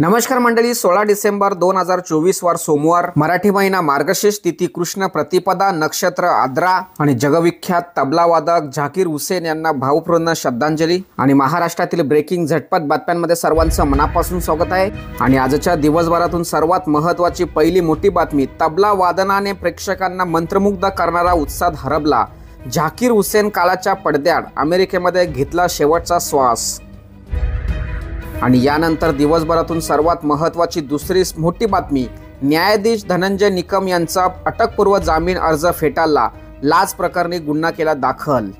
नमस्कार मंडळी, 16 डिसेंबर 2024 वार सोमवार, मराठी महिना मार्गशीर्ष तिथी कृष्ण प्रतिपदा, नक्षत्र आद्रा आणि जगविख्यात तबलावादक झाकीर हुसेन यांना भावपूर्ण श्रद्धांजली। आणि महाराष्ट्रातील ब्रेकिंग झटपट बातम्यांमध्ये सर्वांचं मनापासून स्वागत आहे। आणि आजच्या दिवसभरातून सर्वात महत्त्वाची पहिली मोठी बातमी, तबला वादनाने प्रेक्षकांना मंत्रमुग्ध करणारा उत्साह हरवला। झाकीर हुसेन काळाच्या पडद्याआड अमेरिकेमध्ये घेतला शेवटचा श्वास। आणि यानंतर दिवसभरातून सर्वात महत्त्वाची दुसरी मोठी बातमी, न्यायाधीश धनंजय निकम यांचा अटकपूर्व जामीन अर्ज फेटाळला, लाच प्रकरणी गुन्हा केला दाखल।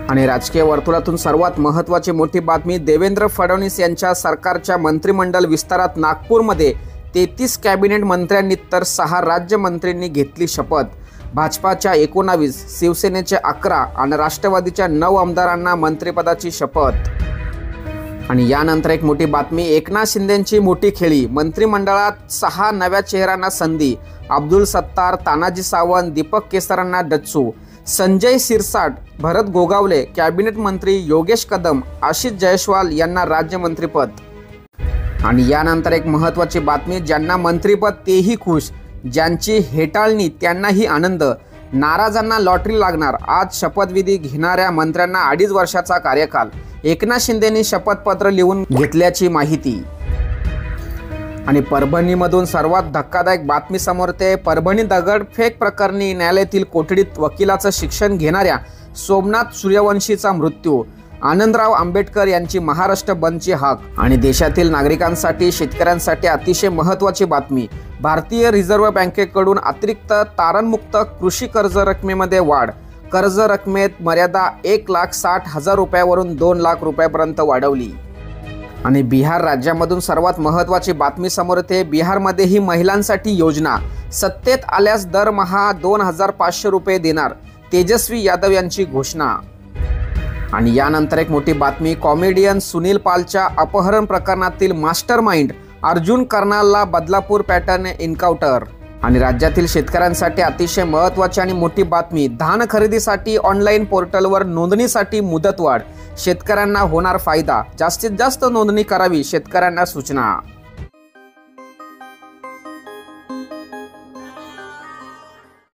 आणि राजकीय वर्तुळातून सर्वात महत्त्वाची मोठी बातमी, देवेंद्र फडणवीस यांच्या सरकारच्या मंत्रिमंडळ विस्तारात नागपूरमध्ये 33 कॅबिनेट मंत्र्यांनी तर 6 राज्यमंत्र्यांनी घेतली शपथ। भाजपाच्या 19, शिवसेनेचे 11 आणि राष्ट्रवादीच्या 9 आमदारांना मंत्रिपदाची शपथ। आणि यानंतर एक मोठी बातमी, एकनाथ शिंदेंची मोठी खेळी, मंत्रिमंडळात 6 नव्या चेहऱ्यांना संधी, अब्दुल सत्तार, तानाजी सावंत, दीपक केसरकरांना डच्चू, संजय सिरसाट, भरत गोगावले कॅबिनेट मंत्री, योगेश कदम, आशिष जयस्वाल यांना राज्यमंत्रीपद। आणि यानंतर एक महत्त्वाची बातमी, ज्यांना मंत्रीपद तेही खुश, ज्यांची हेटाळणी त्यांनाही आनंद, नाराजांना लॉटरी लागणार। आज शपथविधी घेणाऱ्या मंत्र्यांना 2.5 वर्षाचा कार्यकाल, एकनाथ शिंदेंनी शपथपत्र लिहून घेतल्याची माहिती। आणि परभणीमधून सर्वात धक्कादायक बातमी समोर येते, परभणी दगडफेक प्रकरणी न्यायालयातील कोठडीत वकिलाचं शिक्षण घेणाऱ्या सोमनाथ सूर्यवंशीचा मृत्यू, आनंदराव आंबेडकर यांची महाराष्ट्र बंदची हाक। आणि देशातील नागरिकांसाठी, शेतकऱ्यांसाठी अतिशय महत्त्वाची बातमी, भारतीय रिझर्व्ह बँकेकडून अतिरिक्त तारणमुक्त कृषी कर्ज रकमेमध्ये वाढ, कर्ज रकमेत मर्यादा 1,60,000 रुपयावरून 2 लाख रुपयापर्यंत वाढवली। आणि बिहार राज्यामधून सर्वात महत्त्वाची बातमी समोर येते, बिहारमध्येही महिलांसाठी योजना, सत्तेत आल्यास दरमहा 2,500 रुपये देणार, तेजस्वी यादव यांची घोषणा। आणि यानंतर एक मोठी बातमी, कॉमेडियन सुनील पालच्या अपहरण प्रकरणातील मास्टरमाइंड अर्जुन कर्नालला बदलापूर पॅटर्न एन्काउंटर। आणि राज्यातील शेतकऱ्यांसाठी अतिशय महत्त्वाची आणि मोठी बातमी, धान खरेदीसाठी ऑनलाईन पोर्टलवर नोंदणीसाठी मुदतवाढ, शेतकऱ्यांना होणार फायदा, जास्तीत जास्त नोंदणी करावी, शेतकऱ्यांना सूचना।